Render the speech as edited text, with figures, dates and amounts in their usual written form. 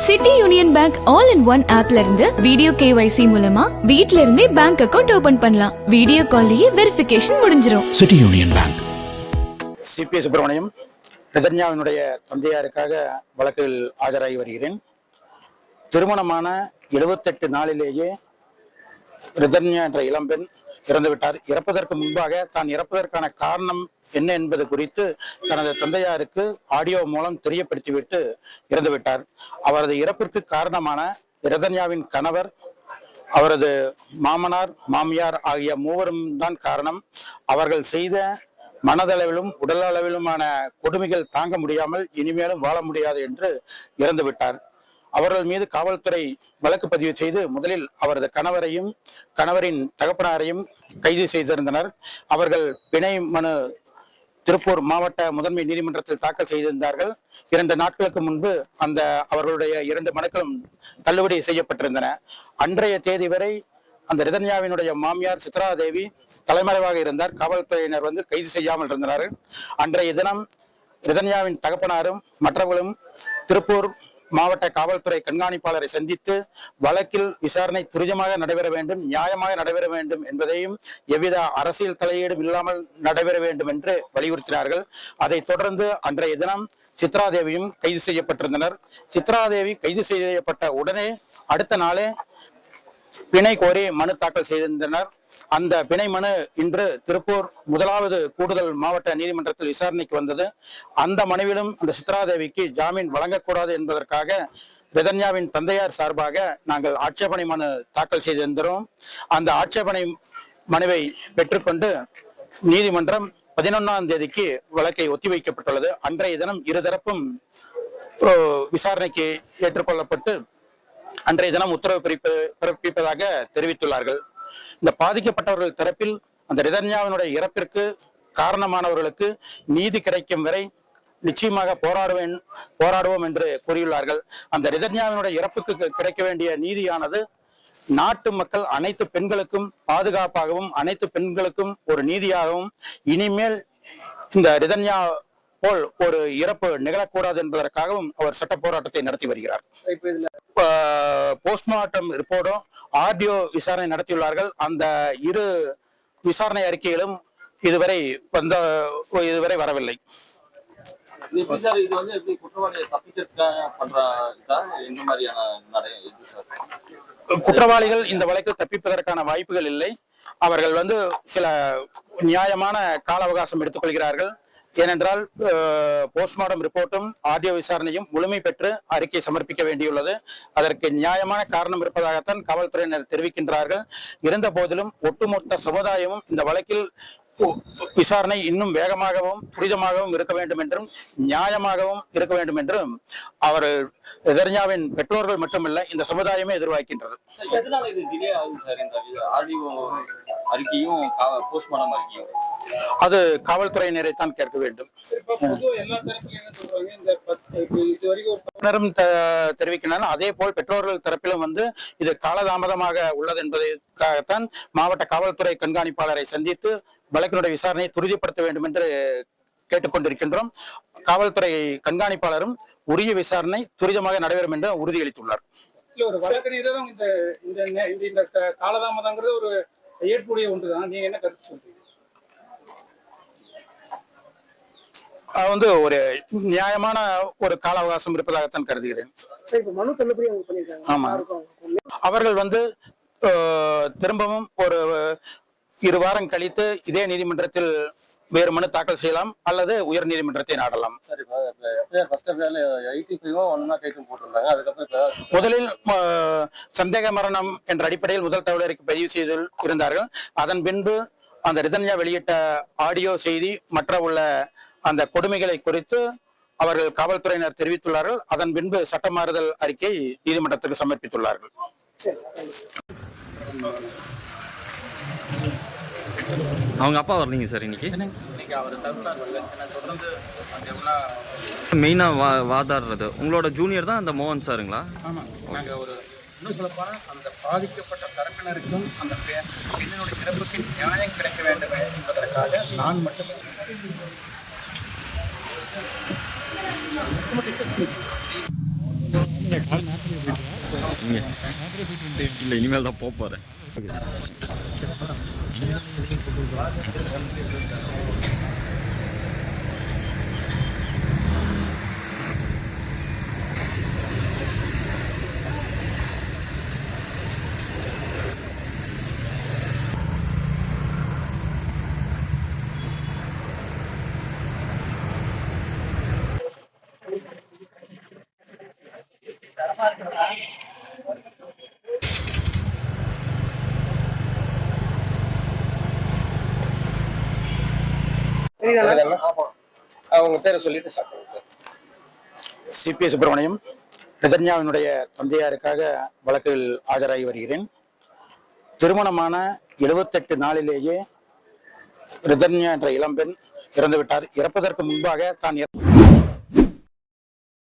City Union Bank all in one ஆப்ல இருந்து video KYC மூலமா வீட்ல இருந்தே பேங்க் அக்கவுண்ட் ஓபன் பண்ணலாம். வீடியோ கால்லயே வெரிஃபிகேஷன் முடிஞ்சிரும். City Union Bank. CP Subramaniam ரிதன்யாவினுடைய தந்தையாருக்காக வழக்கில் ஆஜராகி வருகிறேன். திருமணமான 78 நாளிலேயே ரிதன்யா என்ற இளம்பெண் இறந்துவிட்டார். இறப்பதற்கு முன்பாக தான் இறப்பதற்கான காரணம் என்ன என்பது குறித்து தனது தந்தையாருக்கு ஆடியோ மூலம் தெரியப்படுத்திவிட்டு இறந்துவிட்டார். அவரது இறப்பிற்கு காரணமான ரிதன்யாவின் கணவர், அவரது மாமனார், மாமியார் ஆகிய மூவரும் தான் காரணம். அவர்கள் செய்த மனதளவிலும் உடல் அளவிலுமான கொடுமைகள் தாங்க முடியாமல் இனிமேலும் வாழ முடியாது என்று இறந்துவிட்டார். அவர்கள் மீது காவல்துறை வழக்கு பதிவு செய்து முதலில் அவரது கணவரையும் கணவரின் தகப்பனாரையும் கைது செய்திருந்தனர். அவர்கள் பிணை மனு திருப்பூர் மாவட்ட முதன்மை நீதிமன்றத்தில் தாக்கல் செய்திருந்தார்கள். 2 நாட்களுக்கு முன்பு அவர்களுடைய 2 மனுக்களும் தள்ளுபடி செய்யப்பட்டிருந்தன. அன்றைய தேதி வரை அந்த ரிதன்யாவினுடைய மாமியார் சித்ராதேவி தலைமறைவாக இருந்தார். காவல்துறையினர் கைது செய்யாமல் இருந்தனர். அன்றைய தினம் ரிதன்யாவின் தகப்பனாரும் மற்றவர்களும் திருப்பூர் மாவட்ட காவல்துறை கண்காணிப்பாளரை சந்தித்து வழக்கில் விசாரணை துரிதமாக நடைபெற வேண்டும், நியாயமாக நடைபெற வேண்டும் என்பதையும் எவ்வித அரசியல் தலையீடும் இல்லாமல் நடைபெற வேண்டும் என்று வலியுறுத்தினார்கள். அதைத் தொடர்ந்து அன்றைய தினம் சித்ராதேவியும் கைது செய்யப்பட்டிருந்தனர். சித்ராதேவி கைது செய்யப்பட்ட உடனே அடுத்த நாளே பிணை கோரி மனு தாக்கல் செய்திருந்தனர். அந்த பிணை மனு இன்று திருப்பூர் 1வது கூடுதல் மாவட்ட நீதிமன்றத்தில் விசாரணைக்கு வந்தது. அந்த மனுவிலும் அந்த சித்ராதேவிக்கு ஜாமீன் வழங்கக்கூடாது என்பதற்காக ரிதன்யாவின் தந்தையார் சார்பாக நாங்கள் ஆட்சேபனை மனு தாக்கல் செய்திருந்தோம். அந்த ஆட்சேபனை மனுவை பெற்றுக்கொண்டு நீதிமன்றம் 11ஆம் தேதிக்கு வழக்கை ஒத்திவைக்கப்பட்டுள்ளது. அன்றைய தினம் இருதரப்பும் விசாரணைக்கு ஏற்றுக்கொள்ளப்பட்டு அன்றைய தினம் உத்தரவு பிறப்பிப்பதாக தெரிவித்துள்ளார்கள். இந்த பாதிக்கப்பட்டவர்கள் தரப்பில் அந்த ரிதன்யாவினுடைய இறப்பிற்கு காரணமானவர்களுக்கு நீதி கிடைக்கும் வரை நிச்சயமாக போராடுவோம் என்று கூறியுள்ளார்கள். அந்த ரிதன்யாவினுடைய இறப்புக்கு கிடைக்க வேண்டிய நீதியானது நாட்டு மக்கள் அனைத்து பெண்களுக்கும் பாதுகாப்பாகவும் அனைத்து பெண்களுக்கும் ஒரு நீதியாகவும் இனிமேல் இந்த ரிதன்யா போல் ஒரு இறப்பு நிகழக்கூடாது என்பதற்காகவும் அவர் சட்ட போராட்டத்தை நடத்தி வருகிறார். போஸ்ட்மார்ட்டம் ரிப்போர்டும் ஆடியோ விசாரணை நடத்தியுள்ளார்கள். அந்த 2 விசாரணை அறிக்கைகளும் இதுவரை வரவில்லை. குற்றவாளிகள் இந்த வழக்கில் தப்பிப்பதற்கான வாய்ப்புகள் இல்லை. அவர்கள் சில நியாயமான கால அவகாசம் எடுத்துக்கொள்கிறார்கள். ஏனென்றால் போஸ்ட்மார்ட்டம் ரிப்போர்ட்டும் ஆடியோ விசாரணையும் முழுமை பெற்று அறிக்கை சமர்ப்பிக்க வேண்டியுள்ளது. அதற்கு நியாயமான காரணம் இருப்பதாகத்தான் காவல்துறையினர் தெரிவிக்கின்றார்கள். இருந்த போதிலும் ஒட்டுமொத்த சமுதாயமும் இந்த வழக்கில் விசாரணை இன்னும் வேகமாகவும் துரிதமாகவும் இருக்க வேண்டும் என்றும் நியாயமாகவும் இருக்க வேண்டும் என்றும் அவர்கள் ரிதன்யாவின் பெற்றோர்கள் மட்டுமல்ல இந்த சமுதாயமே எதிர்பார்க்கின்றது. அது காவல்துறையினரை தான் கேட்க வேண்டும். தெரிவிக்கின்றனர். அதே போல் பெற்றோர்கள் தரப்பிலும் இது காலதாமதமாக உள்ளது என்பதற்காகத்தான் மாவட்ட காவல்துறை கண்காணிப்பாளரை சந்தித்து வழக்கினுடைய விசாரணையை துரிதப்படுத்த வேண்டும் என்று கேட்டுக்கொண்டிருக்கின்றோம். காவல்துறை கண்காணிப்பாளரும் உரிய விசாரணை துரிதமாக நடைபெறும் என்று உறுதியளித்துள்ளார். ஒரு வழக்கறிஞரும் இந்த காலதாமதங்கிறது ஒரு ஏற்புடைய ஒன்றுதான். நீங்க என்ன கருத்து சொல்றீங்க? ஒரு நியாயமான ஒரு கால அவகாசம் இருப்பதாகத்தான் கருதுகிறேன். ஆமா, அவர்கள் திரும்பவும் ஒரு 2 வாரம் கழித்து இதே நீதிமன்றத்தில் வேறு மனு தாக்கல் செய்யலாம் அல்லது உயர் நீதிமன்றத்தை நாடலாம். முதலில் சந்தேக மரணம் என்ற அடிப்படையில் முதல் தகவல் அறிக்கை பதிவு செய்து இருந்தார்கள். அதன் பின்பு அந்த ரிதன்யா வெளியிட்ட ஆடியோ செய்தி மற்ற உள்ள அந்த கொடுமைகளை குறித்து அவர்கள் காவல்துறையினர் தெரிவித்துள்ளார்கள். அதன் பின்பு சட்ட மாறுதல் அறிக்கை நீதிமன்றத்திற்கு சமர்ப்பித்துள்ளார்கள். அவங்க அப்பா வரலீங்க சார் இன்னைக்கு. மெயினாக வாதாடுறது உங்களோட ஜூனியர் தான் அந்த மோகன் சாருங்களா? ஆமாம். இன்னும் சொல்லப்போனால் அந்த பாதிக்கப்பட்ட தரப்பினருக்கும் அந்த பெண்ணினுடைய இறப்புக்கு நியாயம் கிடைக்க வேண்டும் என்பதற்காக நான் மட்டும் இல்லை இனிமேல் தான் போகிறேன். Okay sir. அவங்க பேரை சொல்லிட்டு ஸ்டார்ட் பண்ணுங்க. சிபி சுப்பிரமணியம், ரிதன்யாவினுடைய தந்தையாருக்காக வழக்கில் ஆஜராகி வருகிறேன். திருமணமான 78 நாளிலேயே ரிதன்யா என்ற இளம்பெண் இறந்துவிட்டார். இறப்பதற்கு முன்பாக தான்